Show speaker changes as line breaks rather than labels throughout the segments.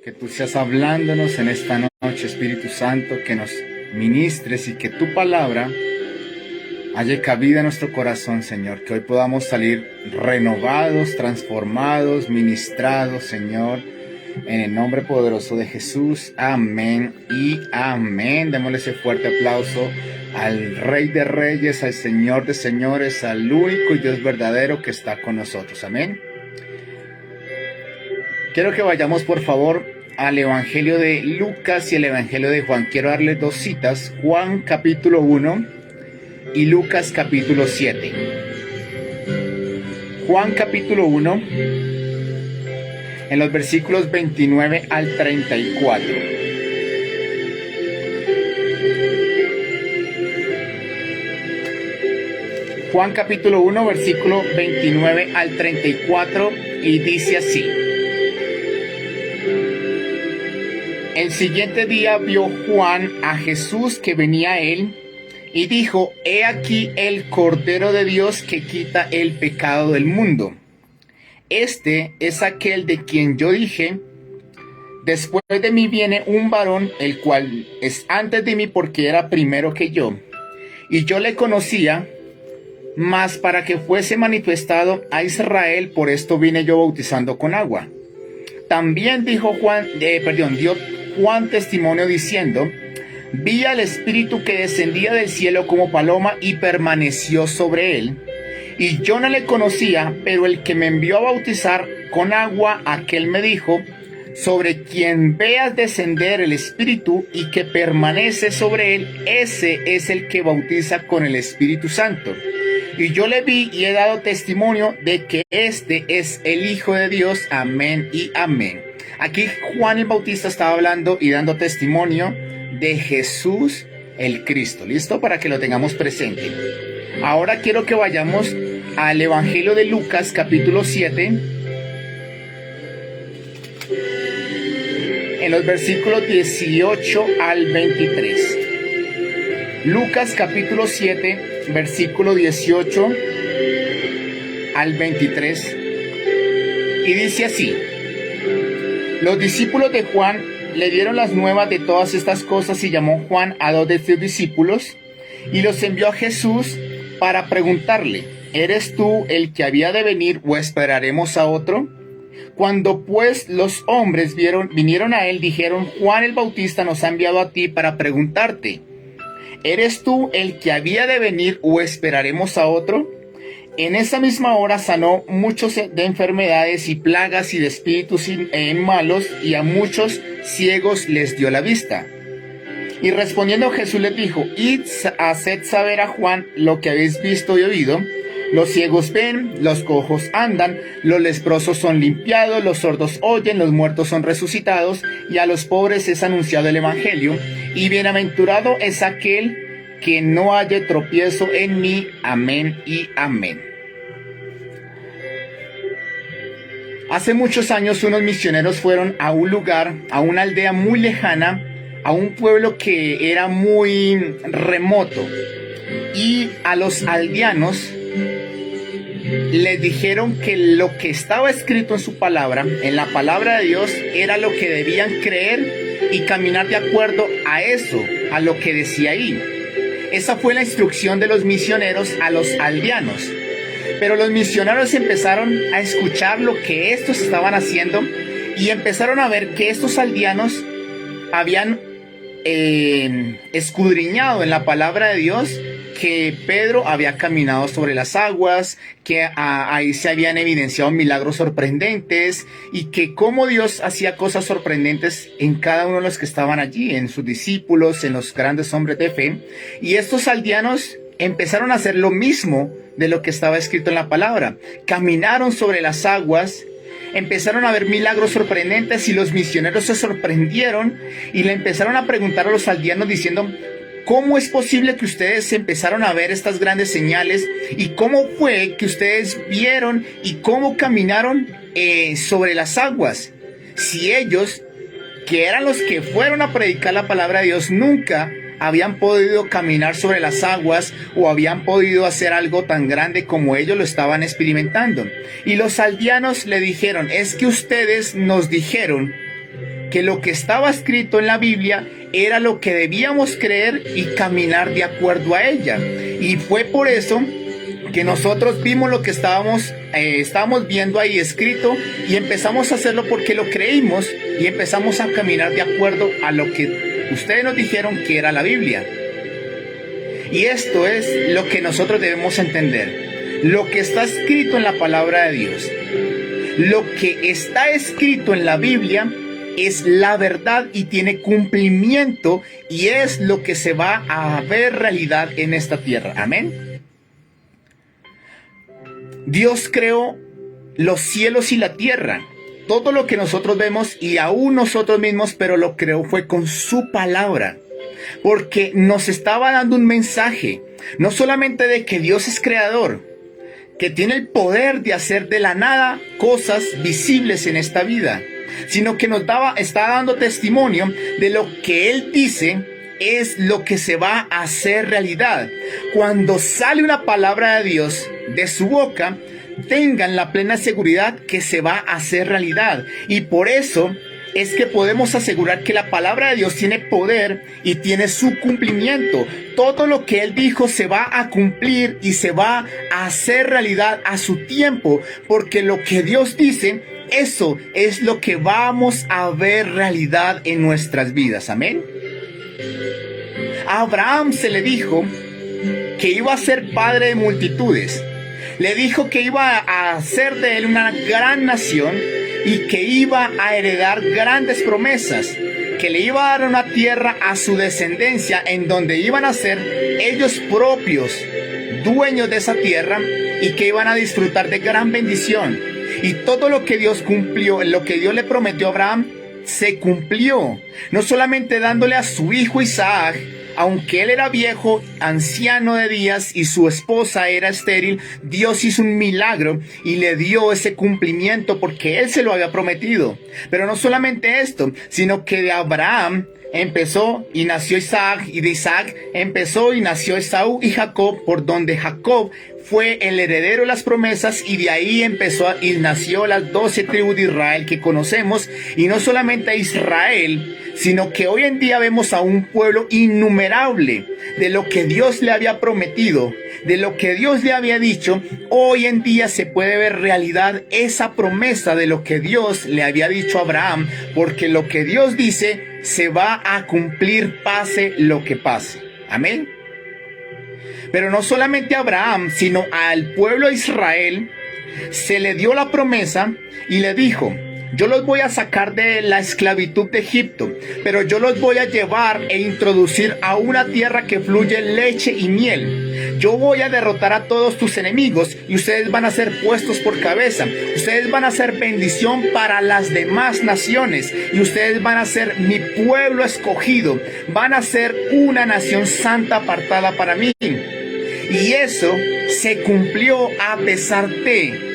que tú seas hablándonos en esta noche, Espíritu Santo, que nos ministres y que tu palabra halle cabida en nuestro corazón, Señor, que hoy podamos salir renovados, transformados, ministrados, Señor, en el nombre poderoso de Jesús. Amén y amén. Démosle ese fuerte aplauso al Rey de Reyes, al Señor de Señores, al único y Dios verdadero que está con nosotros. Amén. Quiero que vayamos, por favor, al Evangelio de Lucas y el Evangelio de Juan. Quiero darles dos citas: Juan capítulo 1 y Lucas capítulo 7. Juan capítulo 1, en los versículos 29 al 34. Juan capítulo 1, versículo 29 al 34, y dice así: El siguiente día vio Juan a Jesús que venía a él, y dijo: He aquí el Cordero de Dios que quita el pecado del mundo. Este es aquel de quien yo dije: Después de mí viene un varón, el cual es antes de mí porque era primero que yo. Y yo le conocía, mas para que fuese manifestado a Israel, por esto vine yo bautizando con agua. También dio Juan testimonio diciendo: Vi al Espíritu que descendía del cielo como paloma y permaneció sobre él. Y yo no le conocía, pero el que me envió a bautizar con agua, aquel me dijo: Sobre quien veas descender el Espíritu y que permanece sobre él, ese es el que bautiza con el Espíritu Santo. Y yo le vi y he dado testimonio de que este es el Hijo de Dios. Amén y amén. Aquí Juan el Bautista estaba hablando y dando testimonio de Jesús el Cristo. ¿Listo? Para que lo tengamos presente. Ahora quiero que vayamos al Evangelio de Lucas capítulo 7, en los versículos 18 al 23. Lucas capítulo 7, versículo 18 al 23. Y dice así: Los discípulos de Juan le dieron las nuevas de todas estas cosas, y llamó Juan a dos de sus discípulos y los envió a Jesús para preguntarle: ¿Eres tú el que había de venir o esperaremos a otro? Cuando pues los hombres vinieron a él, dijeron: Juan el Bautista nos ha enviado a ti para preguntarte: ¿eres tú el que había de venir o esperaremos a otro? En esa misma hora sanó muchos de enfermedades y plagas y de espíritus malos, y a muchos ciegos les dio la vista. Y respondiendo Jesús les dijo: Id, haced saber a Juan lo que habéis visto y oído. Los ciegos ven, los cojos andan, los leprosos son limpiados, los sordos oyen, los muertos son resucitados, y a los pobres es anunciado el evangelio. Y bienaventurado es aquel que no halle tropiezo en mí. Amén y amén. Hace muchos años unos misioneros fueron a un lugar, a una aldea muy lejana, a un pueblo que era muy remoto, y a los aldeanos les dijeron que lo que estaba escrito en su palabra, en la palabra de Dios, era lo que debían creer y caminar de acuerdo a eso, a lo que decía ahí. Esa fue la instrucción de los misioneros a los aldeanos. Pero los misioneros empezaron a escuchar lo que estos estaban haciendo, y empezaron a ver que estos aldeanos habían escudriñado en la palabra de Dios que Pedro había caminado sobre las aguas, que ahí se habían evidenciado milagros sorprendentes, y que cómo Dios hacía cosas sorprendentes en cada uno de los que estaban allí, en sus discípulos, en los grandes hombres de fe. Y estos aldeanos empezaron a hacer lo mismo de lo que estaba escrito en la palabra. Caminaron sobre las aguas, empezaron a ver milagros sorprendentes, y los misioneros se sorprendieron y le empezaron a preguntar a los aldeanos diciendo: ¿cómo es posible que ustedes empezaron a ver estas grandes señales? ¿Y cómo fue que ustedes vieron y cómo caminaron sobre las aguas? Si ellos, que eran los que fueron a predicar la palabra de Dios, nunca habían podido caminar sobre las aguas o habían podido hacer algo tan grande como ellos lo estaban experimentando. Y los aldeanos le dijeron: es que ustedes nos dijeron que lo que estaba escrito en la Biblia era lo que debíamos creer y caminar de acuerdo a ella. Y fue por eso que nosotros vimos lo que estábamos viendo ahí escrito y empezamos a hacerlo porque lo creímos y empezamos a caminar de acuerdo a lo que ustedes nos dijeron que era la Biblia. Y esto es lo que nosotros debemos entender. Lo que está escrito en la palabra de Dios, lo que está escrito en la Biblia es la verdad y tiene cumplimiento y es lo que se va a ver realidad en esta tierra. Amén. Dios creó los cielos y la tierra, todo lo que nosotros vemos y aún nosotros mismos, pero lo creó fue con su palabra, porque nos estaba dando un mensaje, no solamente de que Dios es creador, que tiene el poder de hacer de la nada cosas visibles en esta vida, sino que está dando testimonio de lo que Él dice es lo que se va a hacer realidad. Cuando sale una palabra de Dios de su boca, tengan la plena seguridad que se va a hacer realidad. Y por eso es que podemos asegurar que la palabra de Dios tiene poder y tiene su cumplimiento. Todo lo que Él dijo se va a cumplir y se va a hacer realidad a su tiempo, porque lo que Dios dice, eso es lo que vamos a ver realidad en nuestras vidas. Amén. A Abraham se le dijo que iba a ser padre de multitudes. Le dijo que iba a hacer de él una gran nación y que iba a heredar grandes promesas, que le iba a dar una tierra a su descendencia en donde iban a ser ellos propios dueños de esa tierra y que iban a disfrutar de gran bendición. Y todo lo que Dios cumplió, lo que Dios le prometió a Abraham, se cumplió. No solamente dándole a su hijo Isaac, aunque él era viejo, anciano de días y su esposa era estéril, Dios hizo un milagro y le dio ese cumplimiento porque él se lo había prometido. Pero no solamente esto, sino que de Abraham empezó y nació Isaac, y de Isaac empezó y nació Esaú y Jacob, por donde Jacob fue el heredero de las promesas, y de ahí empezó y nació las 12 tribus de Israel que conocemos. Y no solamente a Israel, sino que hoy en día vemos a un pueblo innumerable de lo que Dios le había prometido, de lo que Dios le había dicho. Hoy en día se puede ver realidad esa promesa de lo que Dios le había dicho a Abraham, porque lo que Dios dice se va a cumplir pase lo que pase. Amén. Pero no solamente a Abraham, sino al pueblo de Israel se le dio la promesa y le dijo: yo los voy a sacar de la esclavitud de Egipto, pero yo los voy a llevar e introducir a una tierra que fluye leche y miel. Yo voy a derrotar a todos tus enemigos y ustedes van a ser puestos por cabeza. Ustedes van a ser bendición para las demás naciones y ustedes van a ser mi pueblo escogido. Van a ser una nación santa apartada para mí. Y eso se cumplió a pesar de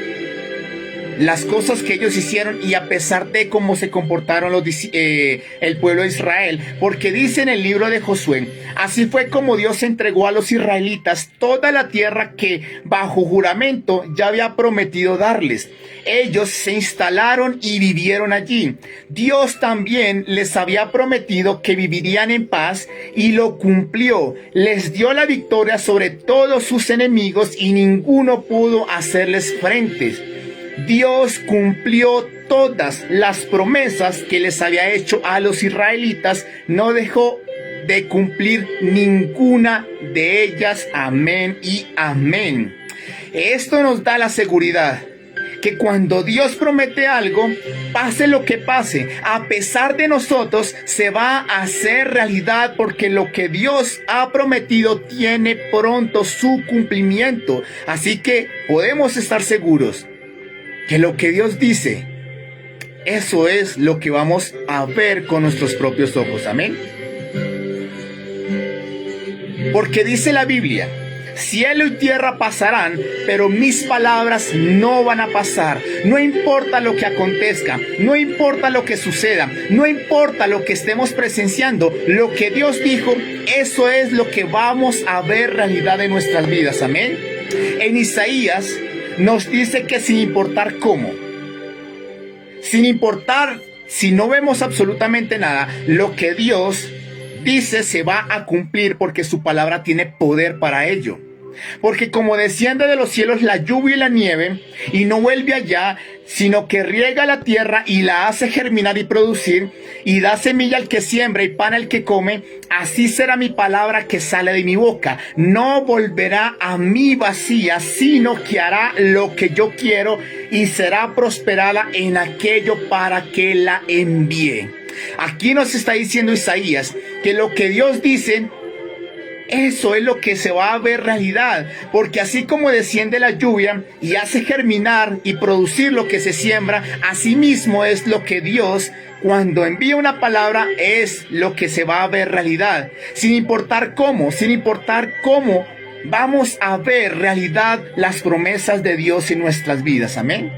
las cosas que ellos hicieron y a pesar de cómo se comportaron el pueblo de Israel. Porque dice en el libro de Josué: así fue como Dios entregó a los israelitas toda la tierra que bajo juramento ya había prometido darles. Ellos se instalaron y vivieron allí. Dios también les había prometido que vivirían en paz y lo cumplió. Les dio la victoria sobre todos sus enemigos y ninguno pudo hacerles frente. Dios cumplió todas las promesas que les había hecho a los israelitas. No dejó de cumplir ninguna de ellas. Amén y amén. Esto nos da la seguridad que cuando Dios promete algo, pase lo que pase, a pesar de nosotros, se va a hacer realidad, porque lo que Dios ha prometido tiene pronto su cumplimiento. Así que podemos estar seguros que lo que Dios dice, eso es lo que vamos a ver con nuestros propios ojos. Amén. Porque dice la Biblia: cielo y tierra pasarán, pero mis palabras no van a pasar. No importa lo que acontezca, no importa lo que suceda, no importa lo que estemos presenciando, lo que Dios dijo, eso es lo que vamos a ver realidad en nuestras vidas. Amén. En Isaías nos dice que sin importar cómo, sin importar si no vemos absolutamente nada, lo que Dios dice se va a cumplir porque su palabra tiene poder para ello. Porque como desciende de los cielos la lluvia y la nieve, y no vuelve allá, sino que riega la tierra y la hace germinar y producir, y da semilla al que siembra y pan al que come, así será mi palabra que sale de mi boca. No volverá a mí vacía, sino que hará lo que yo quiero y será prosperada en aquello para que la envíe. Aquí nos está diciendo Isaías que lo que Dios dice, eso es lo que se va a ver realidad, porque así como desciende la lluvia y hace germinar y producir lo que se siembra, así mismo es lo que Dios, cuando envía una palabra, es lo que se va a ver realidad. Sin importar cómo, vamos a ver realidad las promesas de Dios en nuestras vidas. Amén.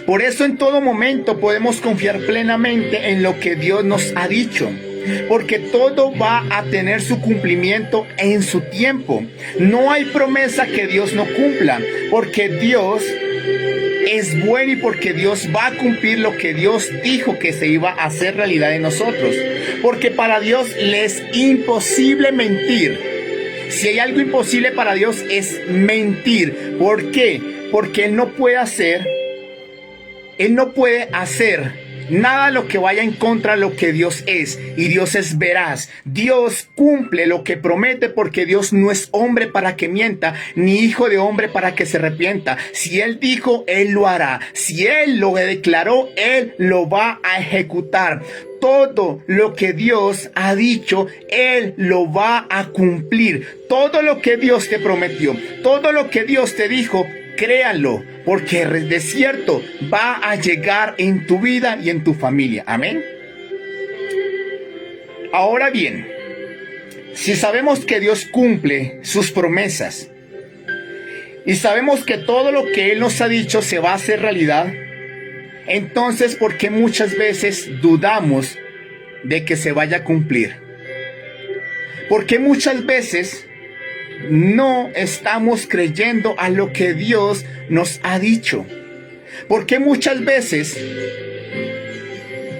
Por eso en todo momento podemos confiar plenamente en lo que Dios nos ha dicho, porque todo va a tener su cumplimiento en su tiempo. No hay promesa que Dios no cumpla, porque Dios es bueno y porque Dios va a cumplir lo que Dios dijo que se iba a hacer realidad en nosotros. Porque para Dios le es imposible mentir. Si hay algo imposible para Dios es mentir. ¿Por qué? Porque Él no puede hacer nada lo que vaya en contra de lo que Dios es. Y Dios es veraz. Dios cumple lo que promete, porque Dios no es hombre para que mienta, ni hijo de hombre para que se arrepienta. Si Él dijo, Él lo hará. Si Él lo declaró, Él lo va a ejecutar. Todo lo que Dios ha dicho, Él lo va a cumplir. Todo lo que Dios te prometió, todo lo que Dios te dijo, créanlo, porque de cierto va a llegar en tu vida y en tu familia. Amén. Ahora bien, si sabemos que Dios cumple sus promesas y sabemos que todo lo que Él nos ha dicho se va a hacer realidad, entonces ¿por qué muchas veces dudamos de que se vaya a cumplir? ¿Por qué muchas veces no estamos creyendo a lo que Dios nos ha dicho? Porque muchas veces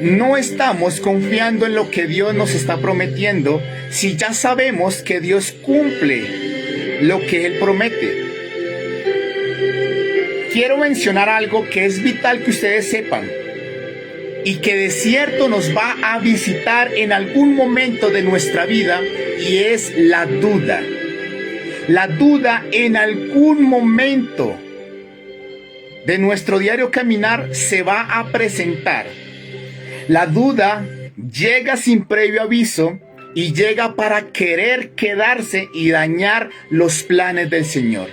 no estamos confiando en lo que Dios nos está prometiendo, si ya sabemos que Dios cumple lo que Él promete. Quiero mencionar algo que es vital que ustedes sepan y que de cierto nos va a visitar en algún momento de nuestra vida, y es la duda. La duda en algún momento de nuestro diario caminar se va a presentar. La duda llega sin previo aviso y llega para querer quedarse y dañar los planes del Señor.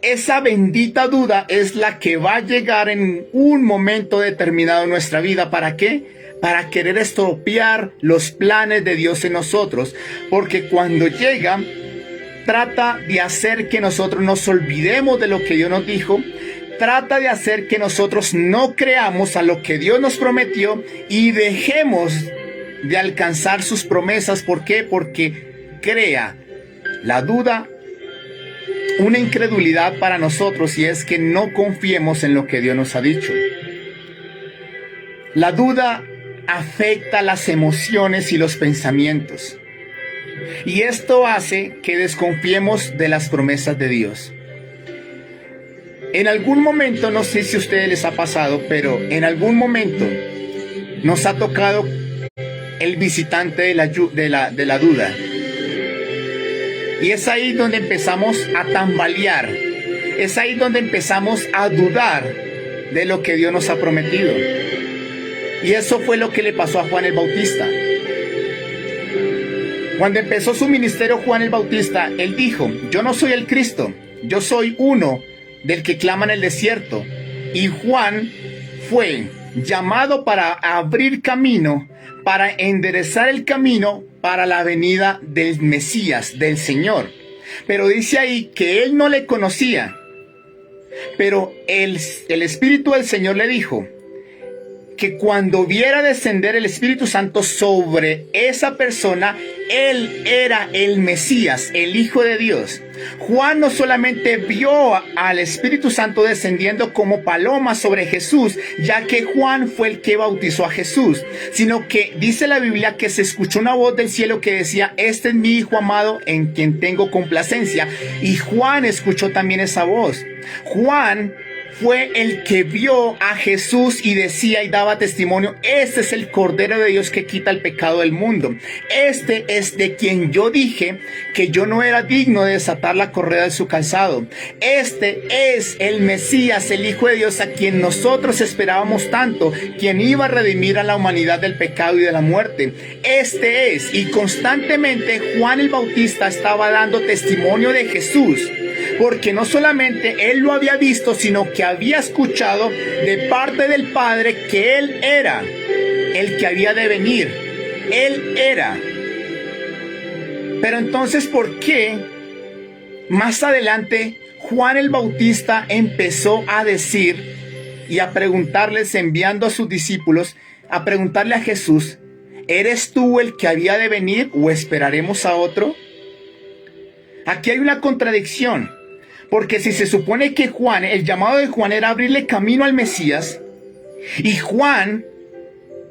Esa bendita duda es la que va a llegar en un momento determinado en nuestra vida. ¿Para qué? Para querer estropear los planes de Dios en nosotros. Porque cuando llega, trata de hacer que nosotros nos olvidemos de lo que Dios nos dijo. Trata de hacer que nosotros no creamos a lo que Dios nos prometió y dejemos de alcanzar sus promesas. ¿Por qué? Porque crea la duda una incredulidad para nosotros, y es que no confiemos en lo que Dios nos ha dicho. La duda afecta las emociones y los pensamientos, y esto hace que desconfiemos de las promesas de Dios. En algún momento, no sé si a ustedes les ha pasado, pero en algún momento nos ha tocado el visitante de la duda. Y es ahí donde empezamos a tambalear. Es ahí donde empezamos a dudar de lo que Dios nos ha prometido. Y eso fue lo que le pasó a Juan el Bautista. Cuando empezó su ministerio Juan el Bautista, él dijo: yo no soy el Cristo, yo soy uno del que clama en el desierto. Y Juan fue llamado para abrir camino, para enderezar el camino para la venida del Mesías, del Señor. Pero dice ahí que él no le conocía. Pero el Espíritu del Señor le dijo: que cuando viera descender el Espíritu Santo sobre esa persona, él era el Mesías, el Hijo de Dios. Juan no solamente vio al Espíritu Santo descendiendo como paloma sobre Jesús, ya que Juan fue el que bautizó a Jesús, sino que dice la Biblia que se escuchó una voz del cielo que decía: este es mi Hijo amado en quien tengo complacencia. Y Juan escuchó también esa voz. Juan fue el que vio a Jesús y decía y daba testimonio: este es el Cordero de Dios que quita el pecado del mundo. Este es de quien yo dije que yo no era digno de desatar la correa de su calzado. Este es el Mesías, el Hijo de Dios, a quien nosotros esperábamos tanto, quien iba a redimir a la humanidad del pecado y de la muerte. Este es, y constantemente Juan el Bautista estaba dando testimonio de Jesús, porque no solamente él lo había visto, sino que había escuchado de parte del Padre que él era el que había de venir. Él era. Pero entonces, ¿por qué más adelante Juan el Bautista empezó a decir y a preguntarles, enviando a sus discípulos, a preguntarle a Jesús: ¿eres tú el que había de venir o esperaremos a otro? Aquí hay una contradicción, porque si se supone que Juan, el llamado de Juan era abrirle camino al Mesías, y Juan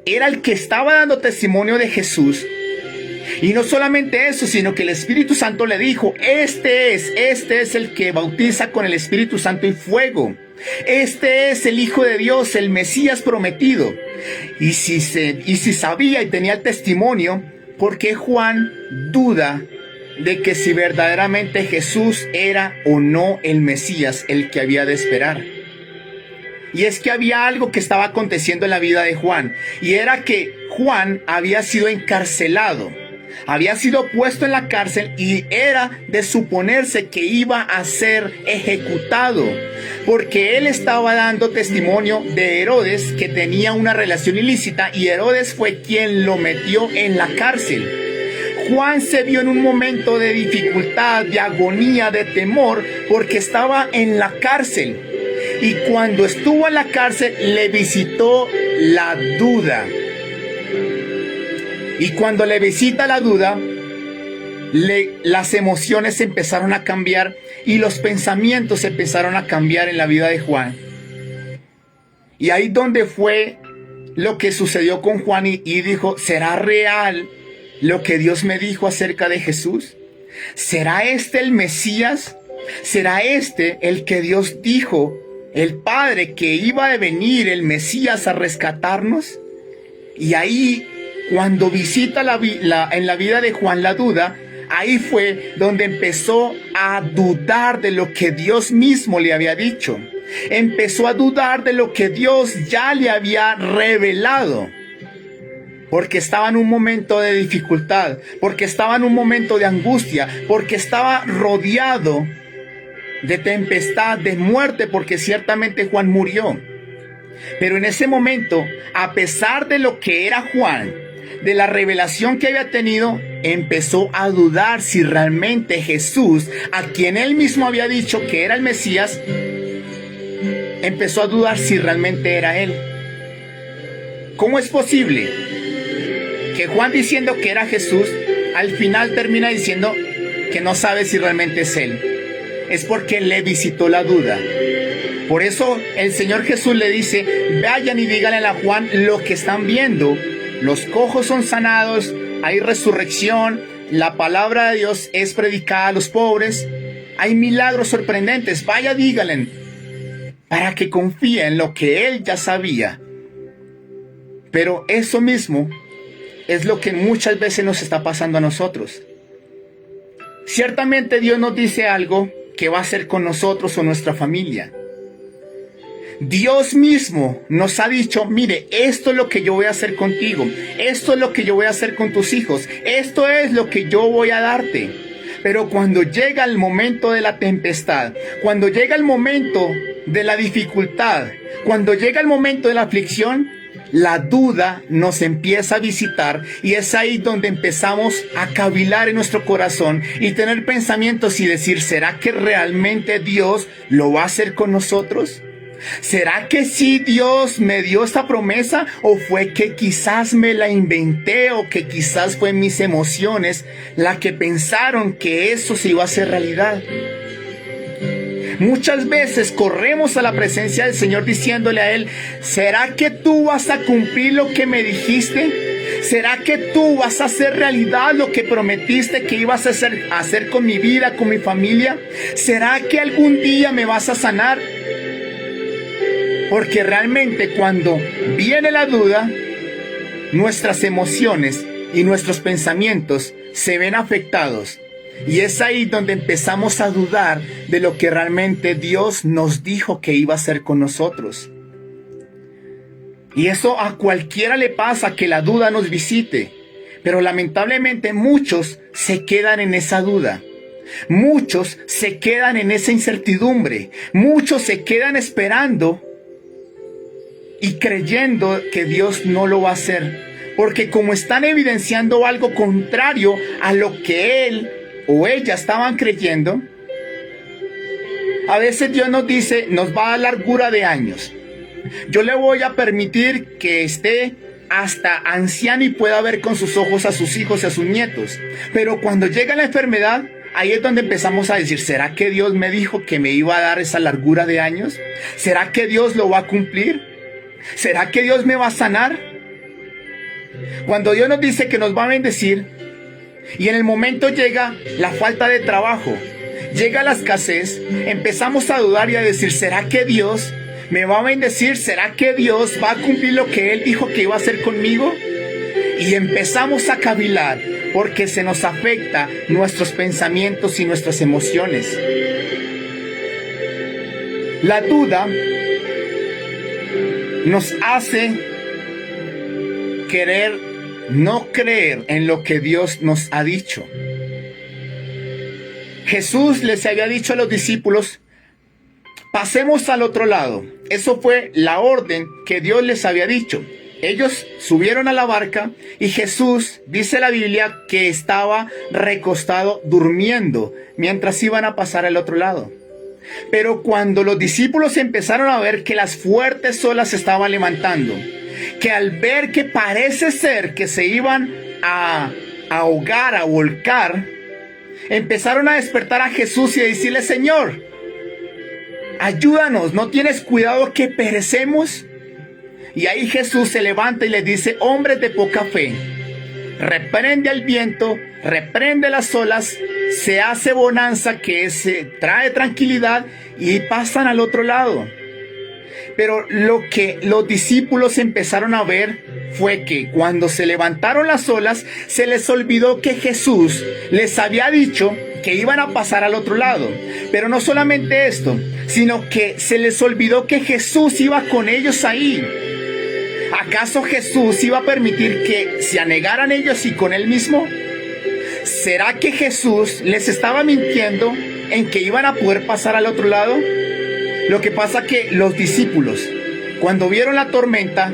era el que estaba dando testimonio de Jesús, y no solamente eso, sino que el Espíritu Santo le dijo: este es el que bautiza con el Espíritu Santo y fuego. Este es el Hijo de Dios, el Mesías prometido. Y si sabía y tenía el testimonio, ¿por qué Juan duda de que si verdaderamente Jesús era o no el Mesías, el que había de esperar? Y es que había algo que estaba aconteciendo en la vida de Juan, y era que Juan había sido encarcelado, había sido puesto en la cárcel, y era de suponerse que iba a ser ejecutado, porque él estaba dando testimonio de Herodes, que tenía una relación ilícita, y Herodes fue quien lo metió en la cárcel. Juan se vio en un momento de dificultad, de agonía, de temor, porque estaba en la cárcel. Y cuando estuvo en la cárcel, le visitó la duda. Y cuando le visita la duda, las emociones empezaron a cambiar y los pensamientos empezaron a cambiar en la vida de Juan. Y ahí donde fue lo que sucedió con Juan, y dijo: ¿será real lo que Dios me dijo acerca de Jesús? ¿Será este el Mesías? ¿Será este el que Dios dijo, el Padre, que iba a venir, el Mesías, a rescatarnos? Y ahí, cuando visita en la vida de Juan la duda, ahí fue donde empezó a dudar de lo que Dios mismo le había dicho. Empezó a dudar de lo que Dios ya le había revelado. Porque estaba en un momento de dificultad, porque estaba en un momento de angustia, porque estaba rodeado de tempestad, de muerte, porque ciertamente Juan murió. Pero en ese momento, a pesar de lo que era Juan, de la revelación que había tenido, empezó a dudar si realmente Jesús, a quien él mismo había dicho que era el Mesías, empezó a dudar si realmente era él. ¿Cómo es posible que Juan, diciendo que era Jesús, al final termina diciendo que no sabe si realmente es él? Es porque le visitó la duda. Por eso el Señor Jesús le dice: vayan y díganle a Juan lo que están viendo. Los cojos son sanados, hay resurrección, la palabra de Dios es predicada a los pobres, hay milagros sorprendentes. Vaya, díganle, para que confíe en lo que él ya sabía. Pero eso mismo es lo que muchas veces nos está pasando a nosotros. Ciertamente Dios nos dice algo que va a hacer con nosotros o nuestra familia. Dios mismo nos ha dicho: mire, esto es lo que yo voy a hacer contigo, esto es lo que yo voy a hacer con tus hijos, esto es lo que yo voy a darte. Pero cuando llega el momento de la tempestad, cuando llega el momento de la dificultad, cuando llega el momento de la aflicción, la duda nos empieza a visitar, y es ahí donde empezamos a cavilar en nuestro corazón y tener pensamientos y decir: ¿será que realmente Dios lo va a hacer con nosotros? ¿Será que sí Dios me dio esta promesa o fue que quizás me la inventé o que quizás fue mis emociones las que pensaron que eso se iba a hacer realidad? Muchas veces corremos a la presencia del Señor diciéndole a Él, ¿será que tú vas a cumplir lo que me dijiste? ¿Será que tú vas a hacer realidad lo que prometiste que ibas a hacer con mi vida, con mi familia? ¿Será que algún día me vas a sanar? Porque realmente cuando viene la duda, nuestras emociones y nuestros pensamientos se ven afectados. Y es ahí donde empezamos a dudar de lo que realmente Dios nos dijo que iba a hacer con nosotros. Y eso a cualquiera le pasa, que la duda nos visite. Pero lamentablemente muchos se quedan en esa duda. Muchos se quedan en esa incertidumbre. Muchos se quedan esperando y creyendo que Dios no lo va a hacer. Porque como están evidenciando algo contrario a lo que Él o ella estaban creyendo, a veces Dios nos dice, nos va a dar largura de años. Yo le voy a permitir que esté hasta anciano y pueda ver con sus ojos a sus hijos y a sus nietos. Pero cuando llega la enfermedad, ahí es donde empezamos a decir, ¿será que Dios me dijo que me iba a dar esa largura de años? ¿Será que Dios lo va a cumplir? ¿Será que Dios me va a sanar? Cuando Dios nos dice que nos va a bendecir, y en el momento llega la falta de trabajo, llega la escasez, empezamos a dudar y a decir, ¿será que Dios me va a bendecir? ¿Será que Dios va a cumplir lo que Él dijo que iba a hacer conmigo? Y empezamos a cavilar porque se nos afecta nuestros pensamientos y nuestras emociones. La duda nos hace querer no creer en lo que Dios nos ha dicho. Jesús les había dicho a los discípulos, pasemos al otro lado. Eso fue la orden que Dios les había dicho. Ellos subieron a la barca y Jesús, dice la Biblia, que estaba recostado durmiendo mientras iban a pasar al otro lado. Pero cuando los discípulos empezaron a ver que las fuertes olas se estaban levantando, que al ver que parece ser que se iban a ahogar, a volcar, empezaron a despertar a Jesús y a decirle, Señor, ayúdanos, ¿no tienes cuidado que perecemos? Y ahí Jesús se levanta y les dice, hombres de poca fe, reprende al viento, reprende las olas, se hace bonanza, que se trae tranquilidad, y pasan al otro lado. Pero lo que los discípulos empezaron a ver fue que cuando se levantaron las olas, se les olvidó que Jesús les había dicho que iban a pasar al otro lado. Pero no solamente esto, sino que se les olvidó que Jesús iba con ellos ahí. ¿Acaso Jesús iba a permitir que se anegaran ellos y con Él mismo? ¿Será que Jesús les estaba mintiendo en que iban a poder pasar al otro lado? Lo que pasa que los discípulos, cuando vieron la tormenta,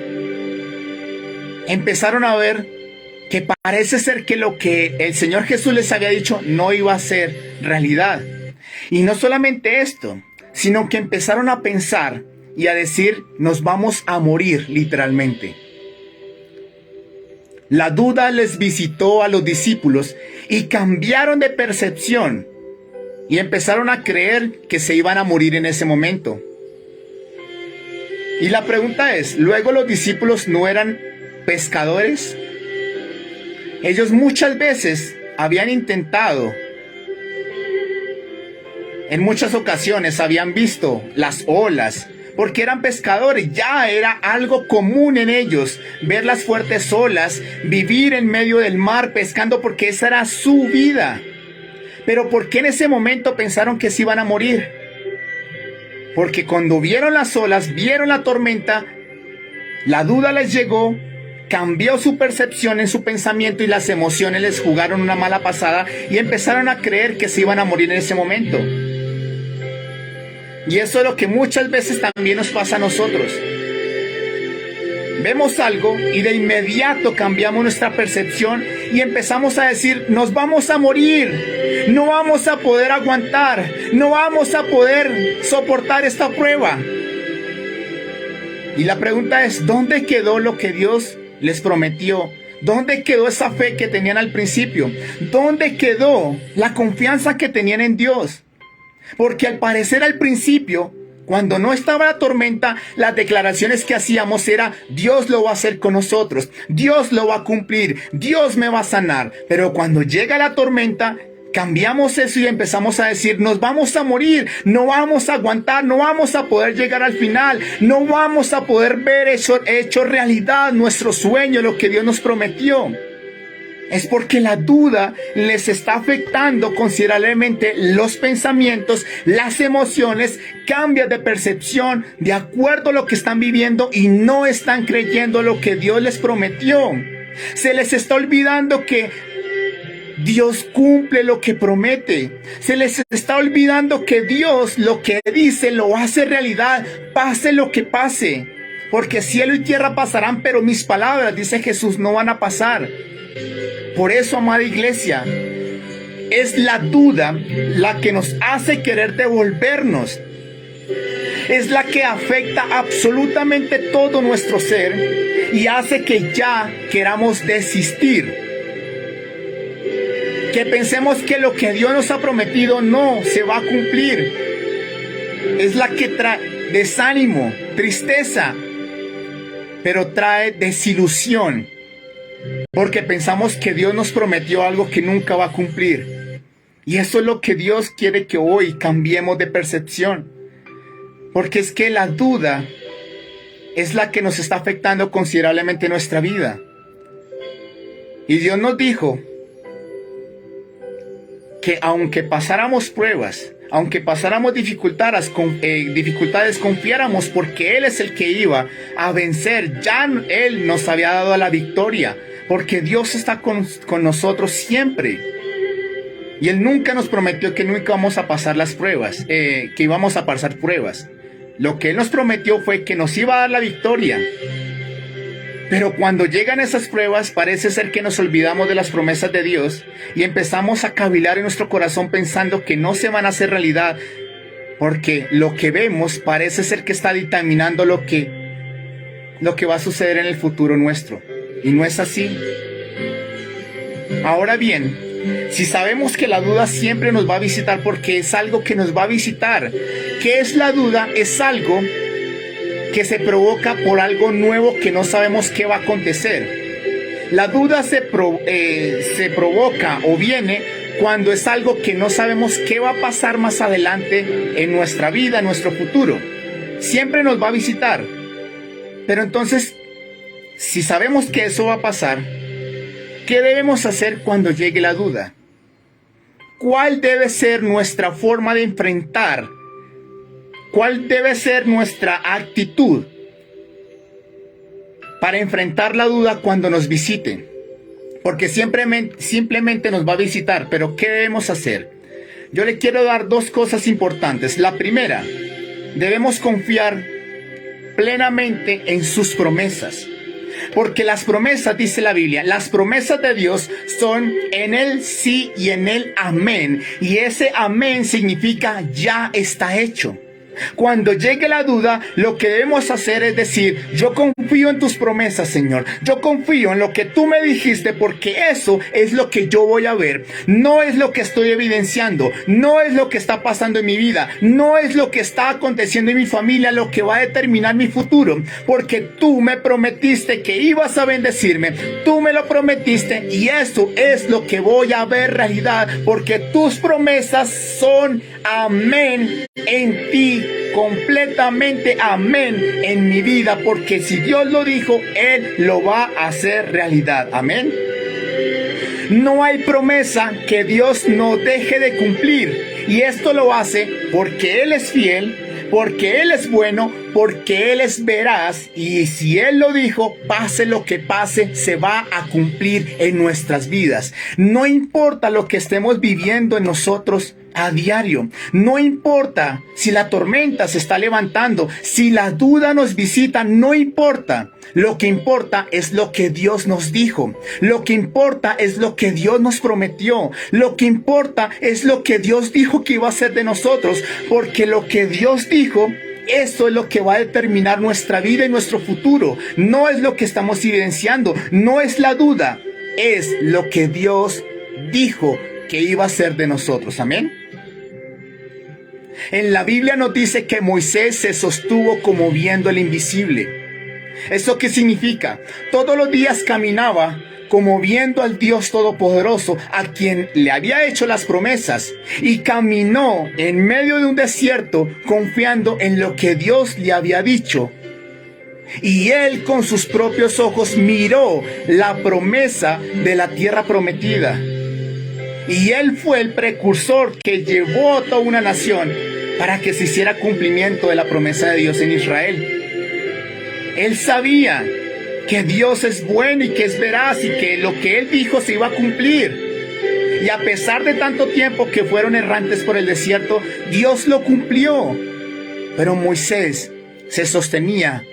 empezaron a ver que parece ser que lo que el Señor Jesús les había dicho no iba a ser realidad. Y no solamente esto, sino que empezaron a pensar y a decir, nos vamos a morir literalmente. La duda les visitó a los discípulos y cambiaron de percepción. Y empezaron a creer que se iban a morir en ese momento. Y la pregunta es, ¿luego los discípulos no eran pescadores? Ellos muchas veces habían intentado, en muchas ocasiones habían visto las olas, porque eran pescadores, ya era algo común en ellos, ver las fuertes olas, vivir en medio del mar pescando, porque esa era su vida. Pero ¿por qué en ese momento pensaron que se iban a morir? Porque cuando vieron las olas, vieron la tormenta, la duda les llegó, cambió su percepción en su pensamiento y las emociones les jugaron una mala pasada y empezaron a creer que se iban a morir en ese momento. Y eso es lo que muchas veces también nos pasa a nosotros. Vemos algo y de inmediato cambiamos nuestra percepción y empezamos a decir, nos vamos a morir, no vamos a poder aguantar, no vamos a poder soportar esta prueba. Y la pregunta es, ¿dónde quedó lo que Dios les prometió? ¿Dónde quedó esa fe que tenían al principio? ¿Dónde quedó la confianza que tenían en Dios? Porque al parecer al principio, cuando no estaba la tormenta, las declaraciones que hacíamos era: Dios lo va a hacer con nosotros, Dios lo va a cumplir, Dios me va a sanar. Pero cuando llega la tormenta, cambiamos eso y empezamos a decir: nos vamos a morir, no vamos a aguantar, no vamos a poder llegar al final, no vamos a poder ver hecho realidad nuestro sueño, lo que Dios nos prometió. Es porque la duda les está afectando considerablemente los pensamientos, las emociones, cambian de percepción de acuerdo a lo que están viviendo y no están creyendo lo que Dios les prometió. Se les está olvidando que Dios cumple lo que promete. Se les está olvidando que Dios lo que dice lo hace realidad, pase lo que pase. Porque cielo y tierra pasarán, pero mis palabras, dice Jesús, no van a pasar. Por eso, amada iglesia, es la duda la que nos hace querer devolvernos. Es la que afecta absolutamente todo nuestro ser y hace que ya queramos desistir. Que pensemos que lo que Dios nos ha prometido no se va a cumplir. Es la que trae desánimo, tristeza, pero trae desilusión. Porque pensamos que Dios nos prometió algo que nunca va a cumplir. Y eso es lo que Dios quiere que hoy cambiemos de percepción. Porque es que la duda es la que nos está afectando considerablemente nuestra vida. Y Dios nos dijo que aunque pasáramos pruebas, aunque pasáramos dificultades, confiáramos porque Él es el que iba a vencer. Ya Él nos había dado la victoria, porque Dios está con nosotros siempre. Y Él nunca nos prometió que nunca íbamos a pasar las pruebas, que íbamos a pasar pruebas. Lo que Él nos prometió fue que nos iba a dar la victoria. Pero cuando llegan esas pruebas, parece ser que nos olvidamos de las promesas de Dios y empezamos a cavilar en nuestro corazón pensando que no se van a hacer realidad, porque lo que vemos parece ser que está dictaminando lo que va a suceder en el futuro nuestro. Y no es así. Ahora bien, si sabemos que la duda siempre nos va a visitar porque es algo que nos va a visitar, ¿qué es la duda? Es algo que se provoca por algo nuevo que no sabemos qué va a acontecer. La duda se provoca o viene cuando es algo que no sabemos qué va a pasar más adelante en nuestra vida, en nuestro futuro. Siempre nos va a visitar. Pero entonces, si sabemos que eso va a pasar, ¿qué debemos hacer cuando llegue la duda? ¿Cuál debe ser nuestra forma de enfrentar? ¿Cuál debe ser nuestra actitud para enfrentar la duda cuando nos visite? Porque simplemente nos va a visitar, pero ¿qué debemos hacer? Yo le quiero dar dos cosas importantes. La primera, debemos confiar plenamente en sus promesas. Porque las promesas, dice la Biblia, las promesas de Dios son en el sí y en el amén. Y ese amén significa ya está hecho. Cuando llegue la duda, lo que debemos hacer es decir: yo confío en tus promesas, Señor. Yo confío en lo que tú me dijiste, porque eso es lo que yo voy a ver. No es lo que estoy evidenciando, no es lo que está pasando en mi vida, no es lo que está aconteciendo en mi familia lo que va a determinar mi futuro, porque tú me prometiste que ibas a bendecirme, tú me lo prometiste, y eso es lo que voy a ver realidad, porque tus promesas son amén en ti, completamente amén en mi vida, porque si Dios lo dijo, Él lo va a hacer realidad. Amén. No hay promesa que Dios no deje de cumplir, y esto lo hace porque Él es fiel, porque Él es bueno, porque Él es veraz, y si Él lo dijo, pase lo que pase, se va a cumplir en nuestras vidas. No importa lo que estemos viviendo en nosotros a diario, no importa si la tormenta se está levantando, si la duda nos visita, no importa. Lo que importa es lo que Dios nos dijo. Lo que importa es lo que Dios nos prometió. Lo que importa es lo que Dios dijo que iba a hacer de nosotros, porque lo que Dios dijo, eso es lo que va a determinar nuestra vida y nuestro futuro. No es lo que estamos evidenciando, no es la duda, es lo que Dios dijo que iba a hacer de nosotros. Amén. En la Biblia nos dice que Moisés se sostuvo como viendo el invisible. ¿Eso qué significa? Todos los días caminaba como viendo al Dios Todopoderoso, a quien le había hecho las promesas, y caminó en medio de un desierto confiando en lo que Dios le había dicho. Y él con sus propios ojos miró la promesa de la tierra prometida. Y él fue el precursor que llevó a toda una nación para que se hiciera cumplimiento de la promesa de Dios en Israel. Él sabía que Dios es bueno y que es veraz y que lo que Él dijo se iba a cumplir. Y a pesar de tanto tiempo que fueron errantes por el desierto, Dios lo cumplió. Pero Moisés se sostenía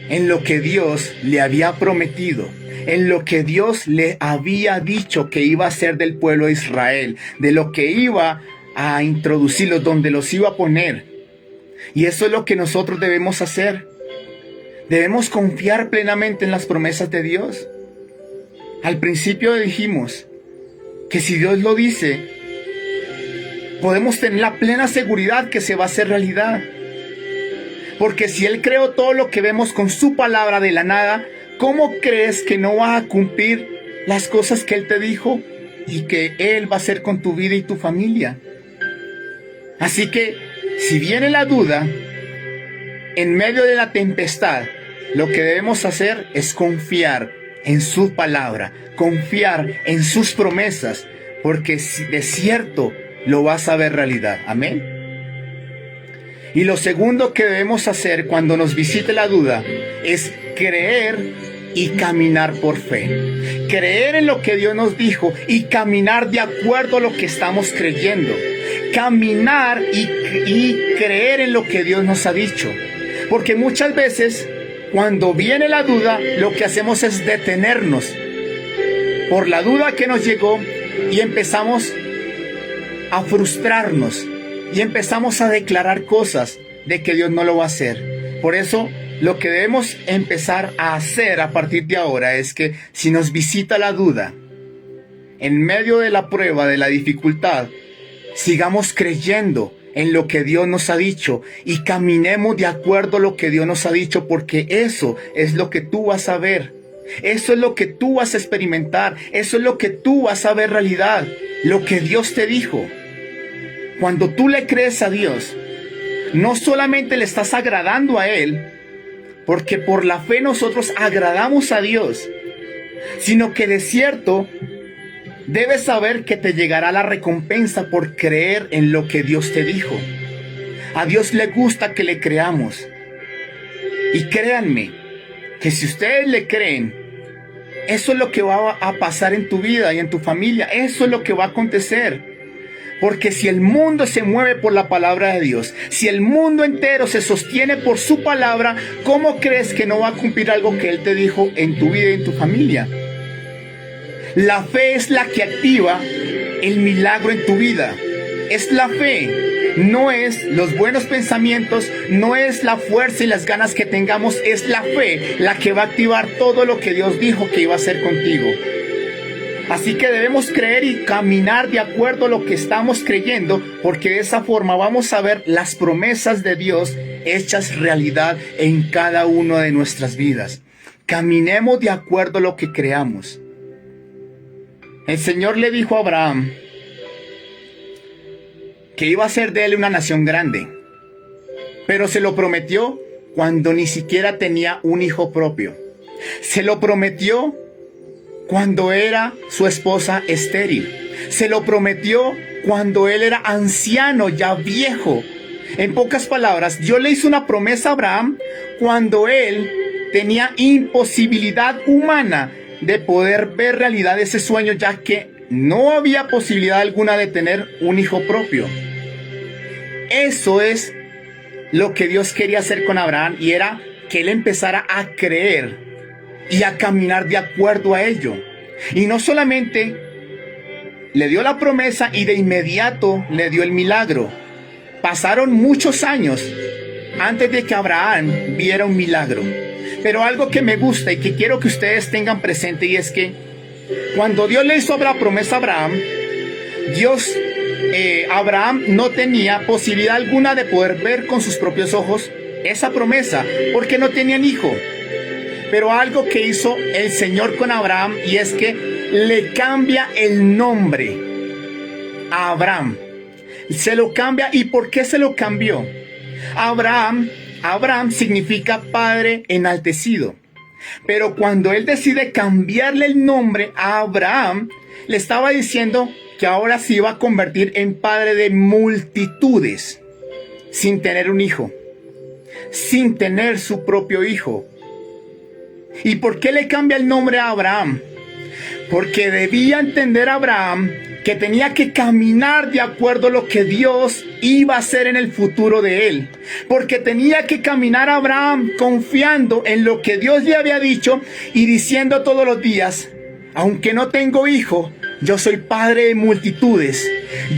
en lo que Dios le había prometido, en lo que Dios le había dicho que iba a hacer del pueblo de Israel, de lo que iba a introducirlos, donde los iba a poner. Y eso es lo que nosotros debemos hacer. Debemos confiar plenamente en las promesas de Dios. Al principio dijimos que si Dios lo dice, podemos tener la plena seguridad que se va a hacer realidad. Porque si Él creó todo lo que vemos con su palabra de la nada, ¿cómo crees que no va a cumplir las cosas que Él te dijo y que Él va a hacer con tu vida y tu familia? Así que, si viene la duda, en medio de la tempestad, lo que debemos hacer es confiar en su palabra, confiar en sus promesas, porque de cierto lo vas a ver realidad. Amén. Y lo segundo que debemos hacer cuando nos visite la duda es creer y caminar por fe. Creer en lo que Dios nos dijo y caminar de acuerdo a lo que estamos creyendo. Caminar y creer en lo que Dios nos ha dicho. Porque muchas veces, cuando viene la duda, lo que hacemos es detenernos por la duda que nos llegó y empezamos a frustrarnos y empezamos a declarar cosas de que Dios no lo va a hacer. Por eso, lo que debemos empezar a hacer a partir de ahora es que si nos visita la duda, en medio de la prueba, de la dificultad, sigamos creyendo en lo que Dios nos ha dicho y caminemos de acuerdo a lo que Dios nos ha dicho, porque eso es lo que tú vas a ver, eso es lo que tú vas a experimentar, eso es lo que tú vas a ver realidad, lo que Dios te dijo. Cuando tú le crees a Dios, no solamente le estás agradando a Él, porque por la fe nosotros agradamos a Dios, sino que de cierto debes saber que te llegará la recompensa por creer en lo que Dios te dijo. A Dios le gusta que le creamos. Y créanme, que si ustedes le creen, eso es lo que va a pasar en tu vida y en tu familia. Eso es lo que va a acontecer. Porque si el mundo se mueve por la palabra de Dios, si el mundo entero se sostiene por su palabra, ¿cómo crees que no va a cumplir algo que Él te dijo en tu vida y en tu familia? La fe es la que activa el milagro en tu vida. Es la fe. No es los buenos pensamientos, no es la fuerza y las ganas que tengamos, es la fe la que va a activar todo lo que Dios dijo que iba a hacer contigo. Así que debemos creer y caminar de acuerdo a lo que estamos creyendo, porque de esa forma vamos a ver las promesas de Dios hechas realidad en cada una de nuestras vidas. Caminemos de acuerdo a lo que creamos. El Señor le dijo a Abraham que iba a ser de él una nación grande, pero se lo prometió cuando ni siquiera tenía un hijo propio. Se lo prometió cuando era su esposa estéril. Se lo prometió cuando él era anciano, ya viejo. En pocas palabras, Dios le hizo una promesa a Abraham cuando él tenía imposibilidad humana de poder ver realidad ese sueño, ya que no había posibilidad alguna de tener un hijo propio. Eso es lo que Dios quería hacer con Abraham, y era que él empezara a creer y a caminar de acuerdo a ello. Y no solamente le dio la promesa y de inmediato le dio el milagro, Pasaron muchos años antes de que Abraham viera un milagro. Pero algo que me gusta y que quiero que ustedes tengan presente, y es que cuando Dios le hizo la promesa a Abraham, Abraham no tenía posibilidad alguna de poder ver con sus propios ojos esa promesa, porque no tenían hijo. Pero algo que hizo el Señor con Abraham, y es que le cambia el nombre a Abraham. Se lo cambia. ¿Y por qué se lo cambió? Abraham significa padre enaltecido. Pero cuando él decide cambiarle el nombre a Abraham, le estaba diciendo que ahora se iba a convertir en padre de multitudes, sin tener un hijo, sin tener su propio hijo. ¿Y por qué le cambia el nombre a Abraham? Porque debía entender Abraham que tenía que caminar de acuerdo a lo que Dios iba a hacer en el futuro de él. Porque tenía que caminar Abraham confiando en lo que Dios le había dicho y diciendo todos los días: aunque no tengo hijo, yo soy padre de multitudes.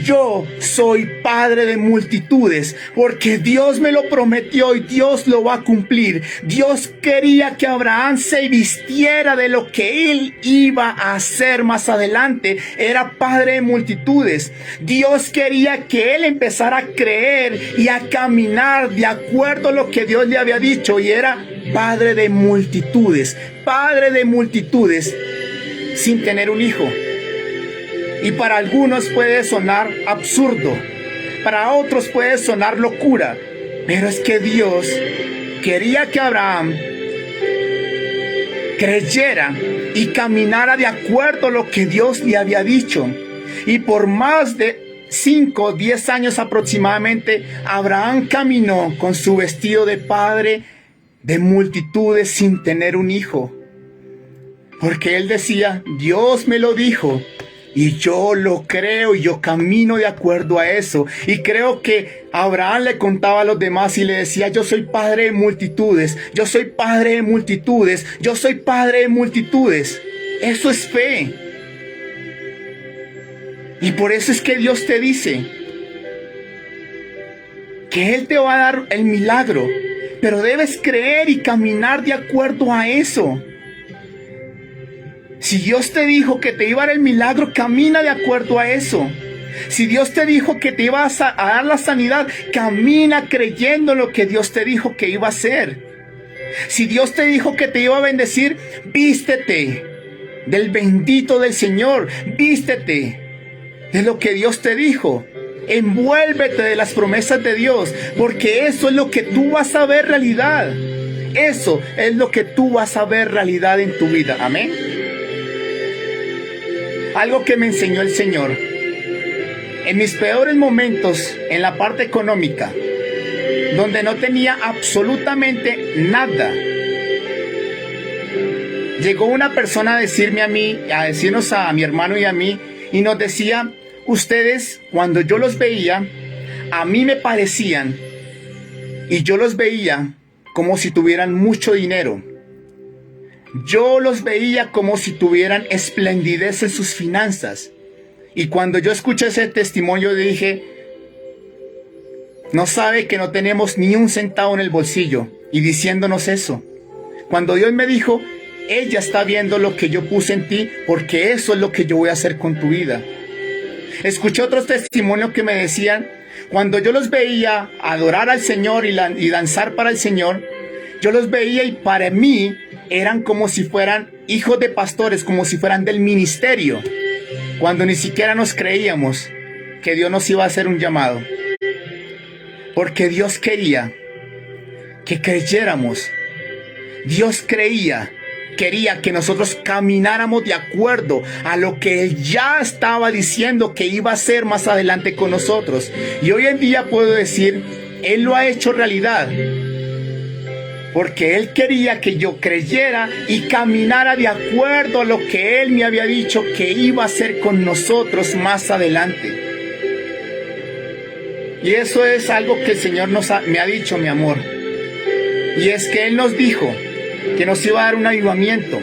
Yo soy padre de multitudes, porque Dios me lo prometió y Dios lo va a cumplir. Dios quería que Abraham se vistiera de lo que él iba a hacer más adelante. Era padre de multitudes. Dios quería que él empezara a creer y a caminar de acuerdo a lo que Dios le había dicho, y era padre de multitudes. Padre de multitudes sin tener un hijo. Y para algunos puede sonar absurdo, para otros puede sonar locura, pero es que Dios quería que Abraham creyera y caminara de acuerdo a lo que Dios le había dicho. Y por más de 5 o 10 años aproximadamente, Abraham caminó con su vestido de padre de multitudes sin tener un hijo. Porque él decía: Dios me lo dijo. Y yo lo creo y yo camino de acuerdo a eso. Y creo que Abraham le contaba a los demás y le decía: yo soy padre de multitudes, yo soy padre de multitudes, yo soy padre de multitudes. Eso es fe. Y por eso es que Dios te dice que Él te va a dar el milagro, pero debes creer y caminar de acuerdo a eso. Si Dios te dijo que te iba a dar el milagro, camina de acuerdo a eso. Si Dios te dijo que te iba a dar la sanidad, camina creyendo lo que Dios te dijo que iba a hacer. Si Dios te dijo que te iba a bendecir, vístete del bendito del Señor. Vístete de lo que Dios te dijo. Envuélvete de las promesas de Dios, porque eso es lo que tú vas a ver realidad. Eso es lo que tú vas a ver realidad en tu vida. Amén. Algo que me enseñó el Señor. En mis peores momentos, en la parte económica, donde no tenía absolutamente nada, llegó una persona a decirme a mí, a decirnos a mi hermano y a mí, y nos decía: ustedes, cuando yo los veía, a mí me parecían, y yo los veía como si tuvieran mucho dinero. Yo los veía como si tuvieran esplendidez en sus finanzas. Y cuando yo escuché ese testimonio, dije: no sabe que no tenemos ni un centavo en el bolsillo. Y diciéndonos eso, cuando Dios me dijo: ella está viendo lo que yo puse en ti, porque eso es lo que yo voy a hacer con tu vida. Escuché otros testimonios que me decían: cuando yo los veía adorar al Señor y danzar para el Señor, yo los veía y para mí eran como si fueran hijos de pastores, como si fueran del ministerio, cuando ni siquiera nos creíamos que Dios nos iba a hacer un llamado. Porque Dios quería que creyéramos. Dios quería que nosotros camináramos de acuerdo a lo que Él ya estaba diciendo que iba a hacer más adelante con nosotros. Y hoy en día puedo decir: Él lo ha hecho realidad. Porque Él quería que yo creyera y caminara de acuerdo a lo que Él me había dicho que iba a hacer con nosotros más adelante. Y eso es algo que el Señor me ha dicho, mi amor. Y es que Él nos dijo que nos iba a dar un avivamiento.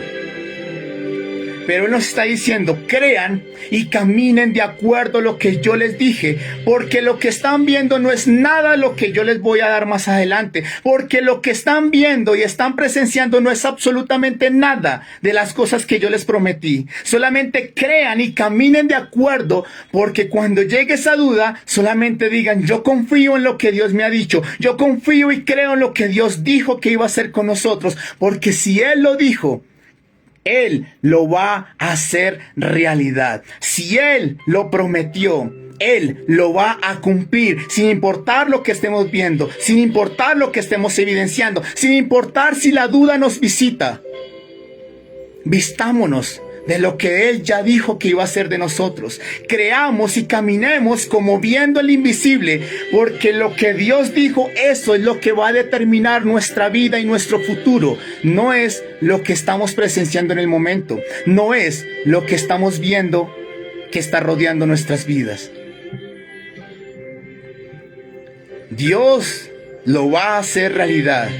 Pero Él nos está diciendo, crean y caminen de acuerdo a lo que yo les dije, porque lo que están viendo no es nada de lo que yo les voy a dar más adelante, porque lo que están viendo y están presenciando no es absolutamente nada de las cosas que yo les prometí. Solamente crean y caminen de acuerdo, porque cuando llegue esa duda, solamente digan, yo confío en lo que Dios me ha dicho, yo confío y creo en lo que Dios dijo que iba a hacer con nosotros, porque si Él lo dijo, Él lo va a hacer realidad. Si Él lo prometió, Él lo va a cumplir, sin importar lo que estemos viendo, sin importar lo que estemos evidenciando, sin importar si la duda nos visita. Vistámonos de lo que Él ya dijo que iba a hacer de nosotros. Creamos y caminemos como viendo el invisible, porque lo que Dios dijo, eso es lo que va a determinar nuestra vida y nuestro futuro. No es lo que estamos presenciando en el momento, no es lo que estamos viendo que está rodeando nuestras vidas. Dios lo va a hacer realidad.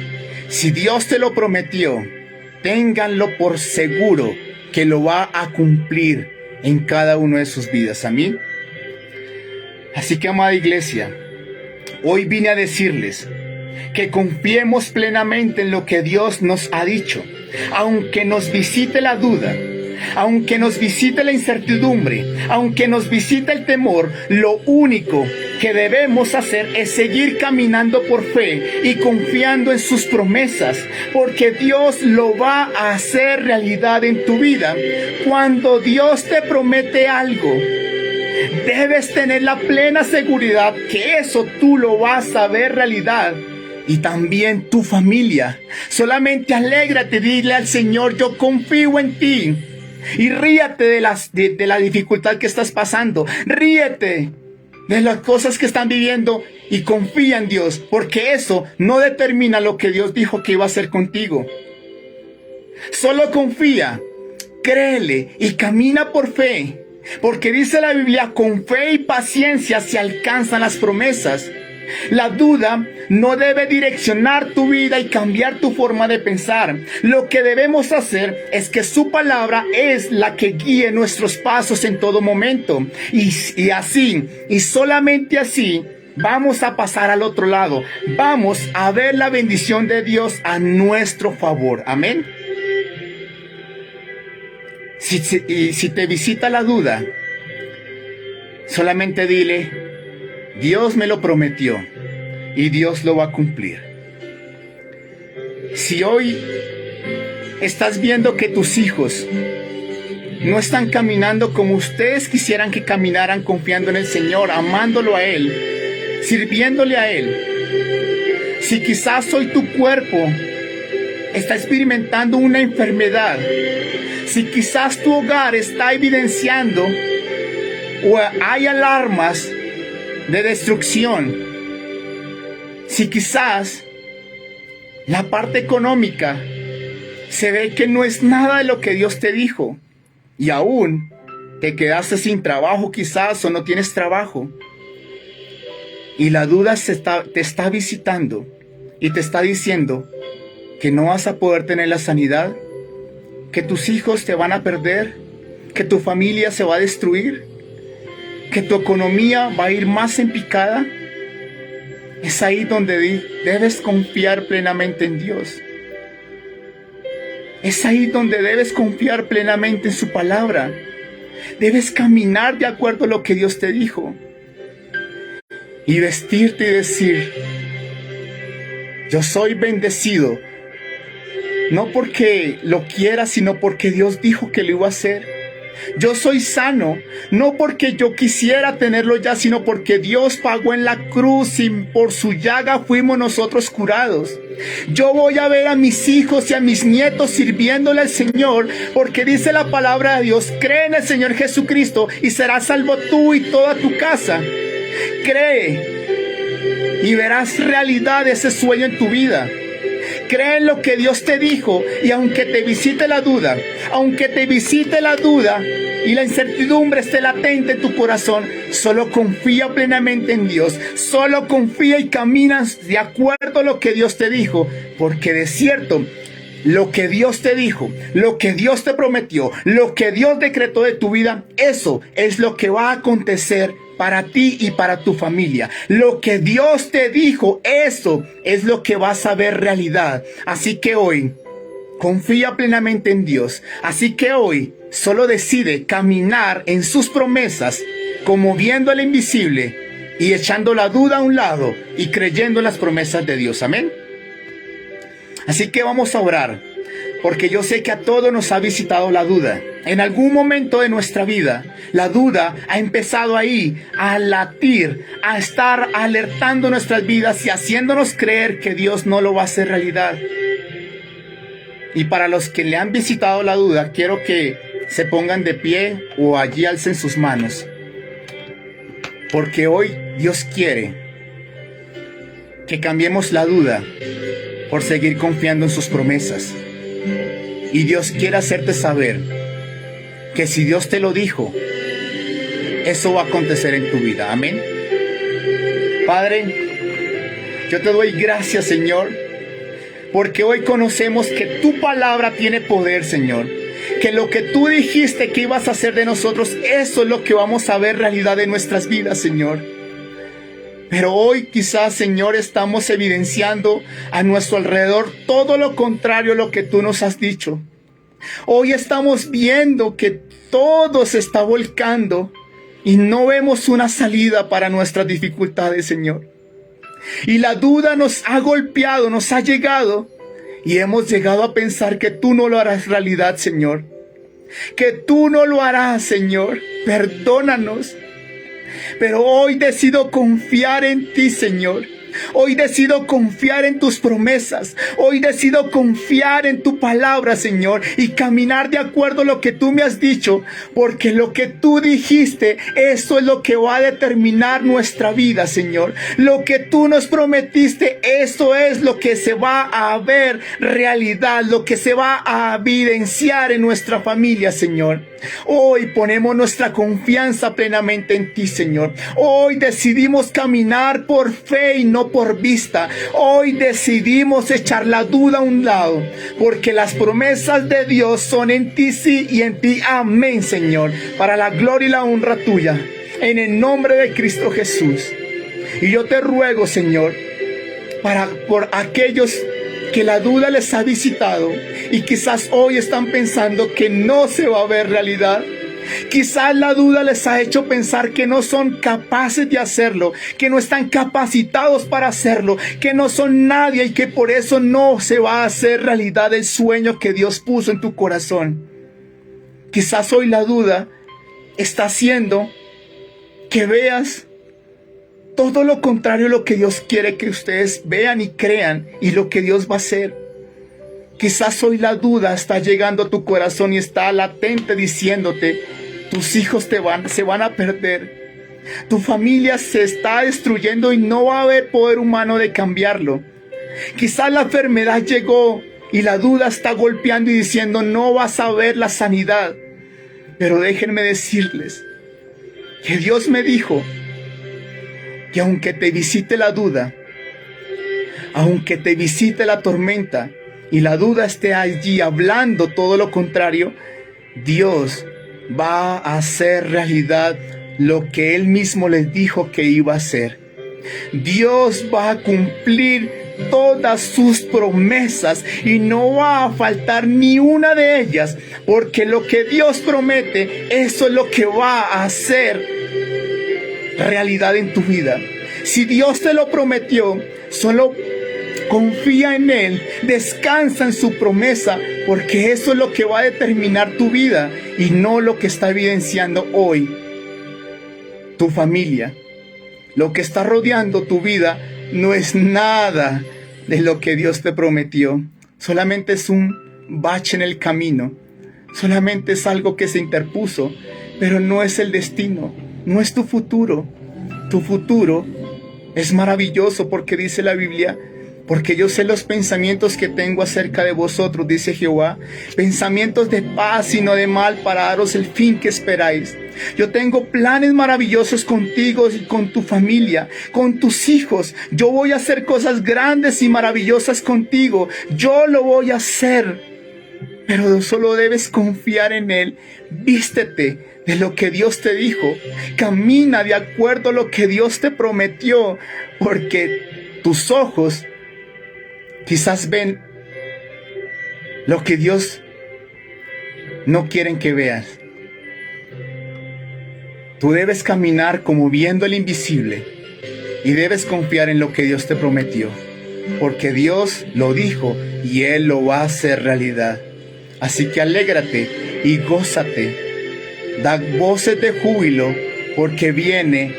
Si Dios te lo prometió, ténganlo por seguro que lo va a cumplir en cada una de sus vidas. Amén. Así que, amada iglesia, hoy vine a decirles que confiemos plenamente en lo que Dios nos ha dicho. Aunque nos visite la duda, aunque nos visite la incertidumbre, aunque nos visite el temor, lo único que debemos hacer es seguir caminando por fe y confiando en sus promesas, porque Dios lo va a hacer realidad en tu vida. Cuando Dios te promete algo, debes tener la plena seguridad que eso tú lo vas a ver realidad. Y también tu familia. Solamente alégrate, dile al Señor, yo confío en ti. Y ríete de la dificultad que estás pasando. Ríete de las cosas que están viviendo y confía en Dios, porque eso no determina lo que Dios dijo que iba a hacer contigo. Solo confía, créele y camina por fe, porque dice la Biblia, con fe y paciencia se alcanzan las promesas. La duda no debe direccionar tu vida y cambiar tu forma de pensar. Lo que debemos hacer es que su palabra es la que guíe nuestros pasos en todo momento. Y así, y solamente así, vamos a pasar al otro lado. Vamos a ver la bendición de Dios a nuestro favor. Amén. Si te visita la duda, solamente dile, Dios me lo prometió y Dios lo va a cumplir. Si hoy estás viendo que tus hijos no están caminando como ustedes quisieran que caminaran, confiando en el Señor, amándolo a Él, sirviéndole a Él. Si quizás hoy tu cuerpo está experimentando una enfermedad, si quizás tu hogar está evidenciando o hay alarmas de destrucción, si quizás la parte económica se ve que no es nada de lo que Dios te dijo y aún te quedaste sin trabajo quizás o no tienes trabajo y la duda te está visitando y te está diciendo que no vas a poder tener la sanidad, que tus hijos te van a perder, que tu familia se va a destruir, que tu economía va a ir más en picada, es ahí donde debes confiar plenamente en Dios. Es ahí donde debes confiar plenamente en su palabra. Debes caminar de acuerdo a lo que Dios te dijo. Y vestirte y decir, yo soy bendecido. No porque lo quiera, sino porque Dios dijo que lo iba a hacer. Yo soy sano, no porque yo quisiera tenerlo ya, sino porque Dios pagó en la cruz y por su llaga fuimos nosotros curados. Yo voy a ver a mis hijos y a mis nietos sirviéndole al Señor, porque dice la palabra de Dios, cree en el Señor Jesucristo y serás salvo tú y toda tu casa. Cree y verás realidad ese sueño en tu vida. Cree en lo que Dios te dijo y aunque te visite la duda, y la incertidumbre esté latente en tu corazón, solo confía plenamente en Dios, solo confía y caminas de acuerdo a lo que Dios te dijo, porque de cierto lo que Dios te dijo, lo que Dios te prometió, lo que Dios decretó de tu vida, eso es lo que va a acontecer para ti y para tu familia. Lo que Dios te dijo, eso es lo que vas a ver realidad. Así que hoy, confía plenamente en Dios. Así que hoy, solo decide caminar en sus promesas, como viendo al invisible y echando la duda a un lado y creyendo en las promesas de Dios. Amén. Así que vamos a orar, porque yo sé que a todos nos ha visitado la duda. En algún momento de nuestra vida, la duda ha empezado ahí a latir, a estar alertando nuestras vidas y haciéndonos creer que Dios no lo va a hacer realidad. Y para los que le han visitado la duda, quiero que se pongan de pie o allí alcen sus manos. Porque hoy Dios quiere que cambiemos la duda por seguir confiando en sus promesas. Y Dios quiere hacerte saber que si Dios te lo dijo, eso va a acontecer en tu vida. Amén. Padre, yo te doy gracias, Señor, porque hoy conocemos que tu palabra tiene poder, Señor. Que lo que tú dijiste que ibas a hacer de nosotros, eso es lo que vamos a ver realidad en nuestras vidas, Señor. Pero hoy quizás, Señor, estamos evidenciando a nuestro alrededor todo lo contrario a lo que tú nos has dicho. Hoy estamos viendo que todo se está volcando y no vemos una salida para nuestras dificultades, Señor. Y la duda nos ha golpeado, nos ha llegado y hemos llegado a pensar que tú no lo harás realidad, Señor. Que tú no lo harás, Señor. Perdónanos. Pero hoy decido confiar en ti, Señor. Hoy decido confiar en tus promesas. Hoy decido confiar en tu palabra, Señor, y caminar de acuerdo a lo que tú me has dicho, porque lo que tú dijiste, eso es lo que va a determinar nuestra vida, Señor. Lo que tú nos prometiste, eso es lo que se va a ver realidad, lo que se va a evidenciar en nuestra familia, Señor. Hoy ponemos nuestra confianza plenamente en ti, Señor. Hoy decidimos caminar por fe y no por vista. Hoy decidimos echar la duda a un lado, porque las promesas de Dios son en ti sí y en ti amén, Señor, para la gloria y la honra tuya, en el nombre de Cristo Jesús. Y yo te ruego, Señor, por aquellos que la duda les ha visitado y quizás hoy están pensando que no se va a ver realidad. Quizás la duda les ha hecho pensar que no son capaces de hacerlo, que no están capacitados para hacerlo, que no son nadie y que por eso no se va a hacer realidad el sueño que Dios puso en tu corazón. Quizás hoy la duda está haciendo que veas todo lo contrario a lo que Dios quiere que ustedes vean y crean y lo que Dios va a hacer. Quizás hoy la duda está llegando a tu corazón y está latente diciéndote: tus hijos se van a perder. Tu familia se está destruyendo y no va a haber poder humano de cambiarlo. Quizás la enfermedad llegó y la duda está golpeando y diciendo: no vas a ver la sanidad. Pero déjenme decirles que Dios me dijo que aunque te visite la duda, aunque te visite la tormenta y la duda esté allí hablando todo lo contrario, Dios va a hacer realidad lo que Él mismo les dijo que iba a hacer. Dios va a cumplir todas sus promesas y no va a faltar ni una de ellas, porque lo que Dios promete, eso es lo que va a hacer realidad en tu vida. Si Dios te lo prometió, solo confía en Él, descansa en su promesa, porque eso es lo que va a determinar tu vida y no lo que está evidenciando hoy tu familia. Lo que está rodeando tu vida no es nada de lo que Dios te prometió. Solamente es un bache en el camino. Solamente es algo que se interpuso, pero no es el destino, no es tu futuro. Tu futuro es maravilloso porque dice la Biblia: Porque yo sé los pensamientos que tengo acerca de vosotros, dice Jehová, pensamientos de paz y no de mal, para daros el fin que esperáis. Yo tengo planes maravillosos contigo y con tu familia, con tus hijos. Yo voy a hacer cosas grandes y maravillosas contigo. Yo lo voy a hacer. Pero solo debes confiar en Él. Vístete de lo que Dios te dijo. Camina de acuerdo a lo que Dios te prometió. Porque tus ojos quizás ven lo que Dios no quiere que veas. Tú debes caminar como viendo el invisible y debes confiar en lo que Dios te prometió, porque Dios lo dijo y Él lo va a hacer realidad. Así que alégrate y gózate, da voces de júbilo, porque viene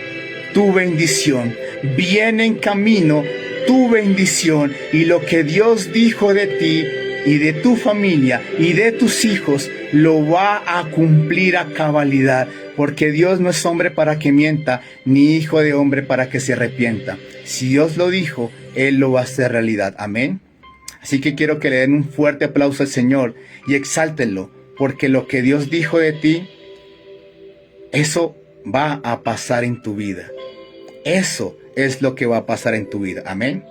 tu bendición, viene en camino tu bendición, y lo que Dios dijo de ti y de tu familia y de tus hijos lo va a cumplir a cabalidad, porque Dios no es hombre para que mienta, ni hijo de hombre para que se arrepienta. Si Dios lo dijo, Él lo va a hacer realidad. Amén. Así que quiero que le den un fuerte aplauso al Señor y exáltenlo, porque lo que Dios dijo de ti, eso va a pasar en tu vida. Eso es lo que va a pasar en tu vida. Amén.